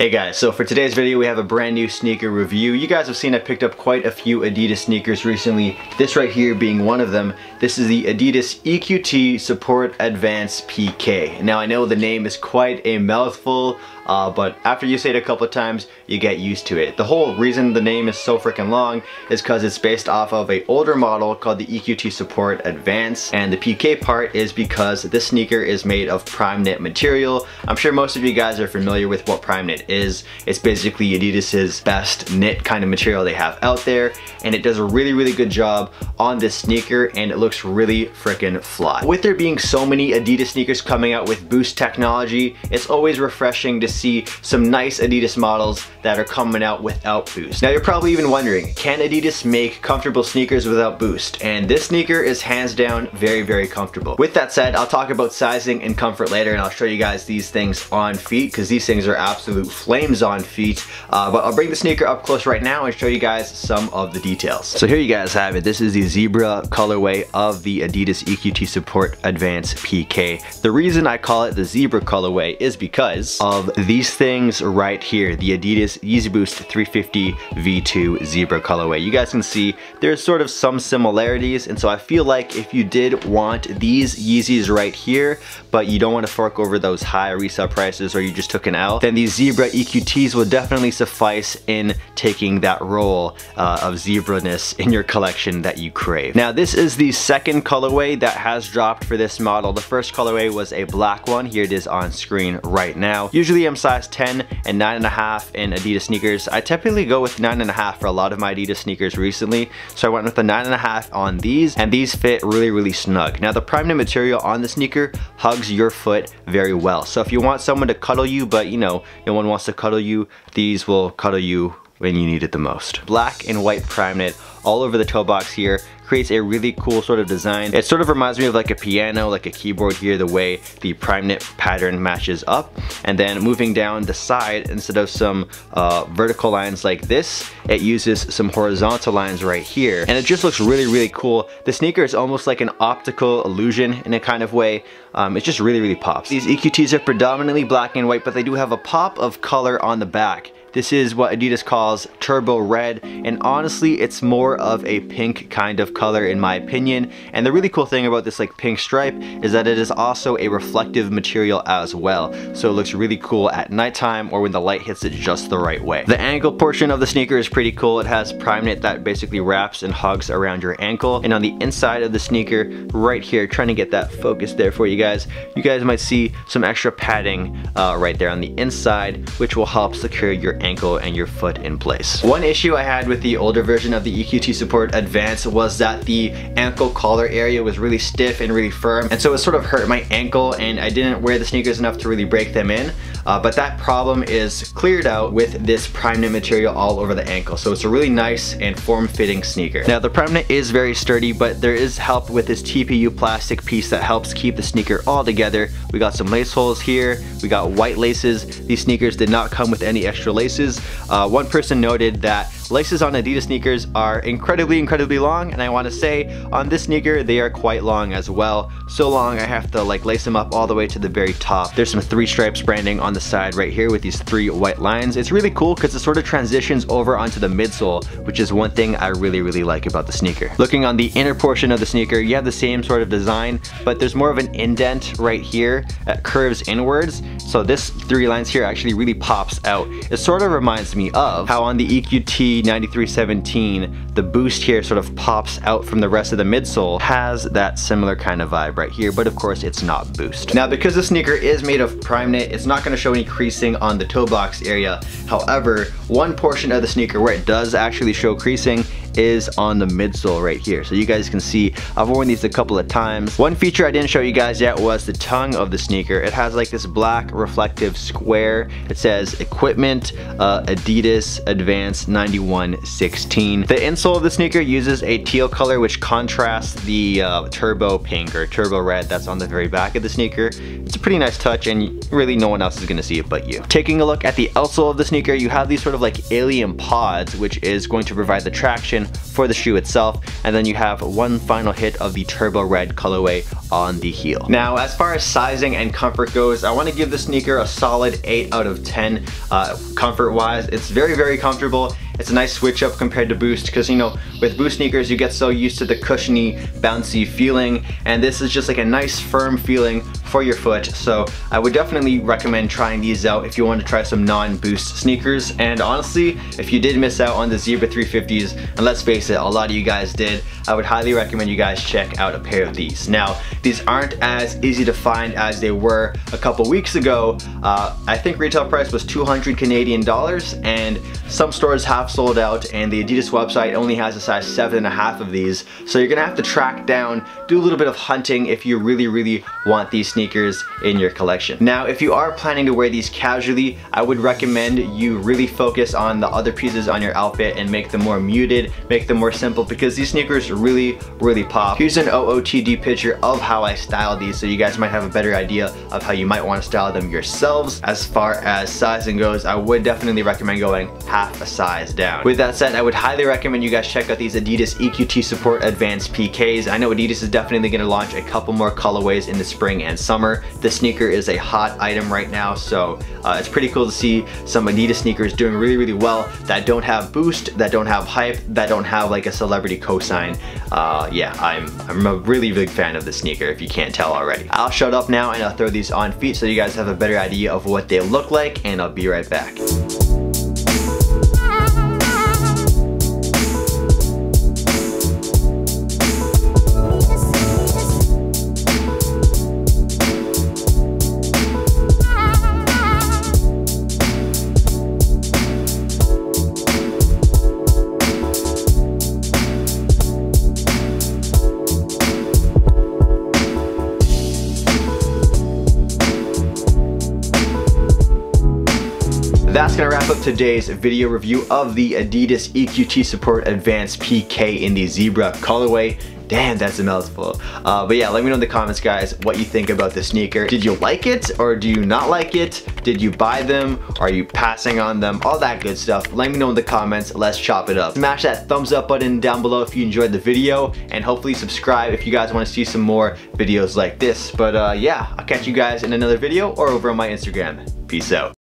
Hey guys, so for today's video we have a brand new sneaker review. You guys have seen I picked up quite a few Adidas sneakers recently, this right here being one of them. This is the Adidas EQT Support Advance PK. Now I know the name is quite a mouthful, but after you say it a couple of times, you get used to it. The whole reason the name is so freaking long is because it's based off of an older model called the EQT Support Advance, and the PK part is because this sneaker is made of prime knit material. I'm sure most of you guys are familiar with what prime knit is. It's basically Adidas's best knit kind of material they have out there, and it does a really good job on this sneaker, and it looks really freaking fly. With there being so many Adidas sneakers coming out with Boost technology, it's always refreshing to see some nice Adidas models that are coming out without Boost. Now you're probably even wondering, can Adidas make comfortable sneakers without Boost? And this sneaker is hands down very comfortable. With that said, I'll talk about sizing and comfort later, and I'll show you guys these things on feet because these things are absolute flames on feet. But I'll bring the sneaker up close right now and show you guys some of the details. So here you guys have it. This is the zebra colorway of the Adidas EQT Support Advance PK. The reason I call it the zebra colorway is because of these things right here, the Adidas Yeezy Boost 350 V2 zebra colorway. You guys can see there's sort of some similarities, and so I feel like if you did want these Yeezys right here, but you don't want to fork over those high resale prices, or you just took an L, then these zebra EQTs will definitely suffice in taking that role of zebra-ness in your collection that you crave. Now this is the second colorway that has dropped for this model. The first colorway was a black one. Here it is on screen right now. Usually I'm size 10 and 9.5 in Adidas sneakers. I typically go with 9.5 for a lot of my Adidas sneakers recently, so I went with the 9.5 on these, and these fit really snug. Now the prime knit material on the sneaker hugs your foot very well, so if you want someone to cuddle you but you know no one wants to cuddle you, these will cuddle you when you need it the most. Black and white prime knit all over the toe box here creates a really cool sort of design. It sort of reminds me of like a piano, like a keyboard here, the way the prime knit pattern matches up. And then moving down the side, instead of some vertical lines like this, it uses some horizontal lines right here. And it just looks really cool. The sneaker is almost like an optical illusion in a kind of way. It just really pops. These EQTs are predominantly black and white, but they do have a pop of color on the back. This is what Adidas calls turbo red, and honestly it's more of a pink kind of color in my opinion. And the really cool thing about this like pink stripe is that it is also a reflective material as well, so it looks really cool at nighttime or when the light hits it just the right way. The ankle portion of the sneaker is pretty cool. It has prime knit that basically wraps and hugs around your ankle, and on the inside of the sneaker right here, trying to get that focus there for you guys might see some extra padding right there on the inside, which will help secure your ankle and your foot in place. One issue I had with the older version of the EQT Support Advance was that the ankle collar area was really stiff and really firm, and so it sort of hurt my ankle, and I didn't wear the sneakers enough to really break them in. But that problem is cleared out with this prime knit material all over the ankle, so it's a really nice and form-fitting sneaker. Now the prime knit is very sturdy, but there is help with this TPU plastic piece that helps keep the sneaker all together. We got some lace holes here, we got white laces. These sneakers did not come with any extra laces. One person noted that laces on Adidas sneakers are incredibly long, and I want to say on this sneaker they are quite long as well. So long I have to like lace them up all the way to the very top. There's some 3 stripes branding on the side right here with these 3 white lines. It's really cool because it sort of transitions over onto the midsole, which is one thing I really like about the sneaker. Looking on the inner portion of the sneaker, you have the same sort of design, but there's more of an indent right here that curves inwards, so this 3 lines here actually really pops out. It sort of reminds me of how on the EQT 9317 the boost here sort of pops out from the rest of the midsole. Has that similar kind of vibe right here, but of course it's not Boost. Now because the sneaker is made of prime knit, it's not going to show any creasing on the toe box area. However, one portion of the sneaker where it does actually show creasing is on the midsole right here. So you guys can see I've worn these a couple of times. One feature I didn't show you guys yet was the tongue of the sneaker. It has like this black reflective square. It says equipment Adidas Advance 9116. The insole of the sneaker uses a teal color which contrasts the turbo pink or turbo red that's on the very back of the sneaker. It's a pretty nice touch, and really no one else is gonna see it but you. Taking a look at the outsole of the sneaker, you have these sort of like alien pods, which is going to provide the traction protection for the shoe itself, and then you have one final hit of the Turbo Red colorway on the heel. Now, as far as sizing and comfort goes, I want to give the sneaker a solid 8 out of 10 comfort wise. It's very, very comfortable. It's a nice switch up compared to Boost, because you know, with Boost sneakers you get so used to the cushiony, bouncy feeling, and this is just like a nice firm feeling for your foot. So I would definitely recommend trying these out if you want to try some non-Boost sneakers. And honestly, if you did miss out on the Zebra 350s, and let's face it, a lot of you guys did, I would highly recommend you guys check out a pair of these. Now, these aren't as easy to find as they were a couple weeks ago. I think retail price was 200 Canadian dollars, and some stores have sold out, and the Adidas website only has a size 7.5 of these. So you're gonna have to track down, do a little bit of hunting if you really, really want these sneakers in your collection. Now, if you are planning to wear these casually, I would recommend you really focus on the other pieces on your outfit and make them more muted, make them more simple, because these sneakers really, really pop. Here's an OOTD picture of how I style these, so you guys might have a better idea of how you might want to style them yourselves. As far as sizing goes, I would definitely recommend going half a size down. With that said, I would highly recommend you guys check out these Adidas EQT Support Advanced PKs. I know Adidas is definitely going to launch a couple more colorways in the spring and summer. This sneaker is a hot item right now, so it's pretty cool to see some Adidas sneakers doing really, really well that don't have Boost, that don't have hype, that don't have like a celebrity cosign. Yeah, I'm a really big fan of this sneaker, if you can't tell already. I'll shut up now and I'll throw these on feet so you guys have a better idea of what they look like, and I'll be right back. That's gonna wrap up today's video review of the Adidas EQT Support Advanced PK in the Zebra colorway. Damn, that's a mouthful. But yeah, let me know in the comments, guys, what you think about the sneaker. Did you like it, or do you not like it? Did you buy them? Are you passing on them? All that good stuff. Let me know in the comments. Let's chop it up. Smash that thumbs up button down below if you enjoyed the video, and hopefully subscribe if you guys want to see some more videos like this. But yeah, I'll catch you guys in another video or over on my Instagram. Peace out.